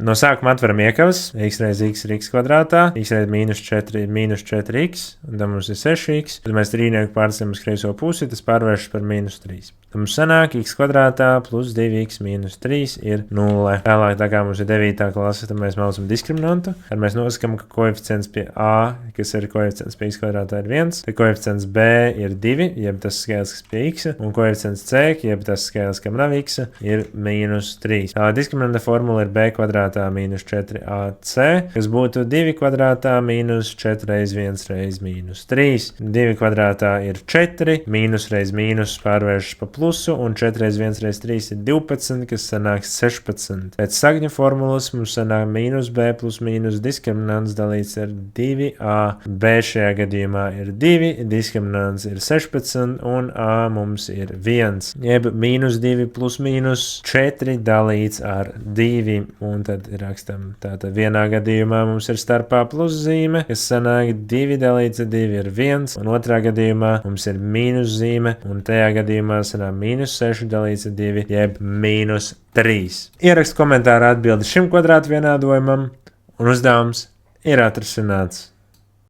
No sākuma atveram iekavas, x reiz x ir x kvadrātā, x reiz mīnus 4 ir mīnus 4x, un tad mums ir 6x. Tad mēs trīnieku pārcēlam uz kreiso pusi, tas pārvēršas par mīnus 3. Tad mums sanāk x kvadrātā plus 2x mīnus 3 ir 0. Tālāk, tā kā mums ir 9. klase, tad mēs mācam diskriminantu. Tad mēs nosakām, ka koeficients pie a, kas ir koeficients pie x kvadrātā, ir 1. Tad koeficients b ir 2, jeb tas skaitlis, kas pie x, un koeficients c, jeb tas skaitlis, kam nav x, ir mīnus 3. Tālāk diskriminanta formula ir b kvadrātā mīnus 4ac, kas būtu 2 kvadrātā mīnus 4 reiz 1 reiz mīnus 3. 2 kvadrātā ir 4, mīnus reiz mīnus pārvēršas pa plusu, un 4 reiz 1 reiz 3 ir 12, kas sanāk 16. Pēc sagņa formulas mums sanāk mīnus b plus mīnus diskriminants dalīts ar 2a. b šajā gadījumā ir 2, diskriminants ir 16, un a mums ir 1. Jeb mīnus 2 plus mīnus 4 dalīts ar 2, un tad rakstam tātad vienā gadījumā mums ir starpā pluszīme, kas sanāk 2 dalīts ar 2 ir 1, un otrā gadījumā mums ir mīnus zīme, un tajā gadījumā sanāk mīnus 6 dalīts ar 2, jeb mīnus 3. Ierakst komentārā atbildi šim kvadrātu vienādojumam, un uzdevums ir atrisināts.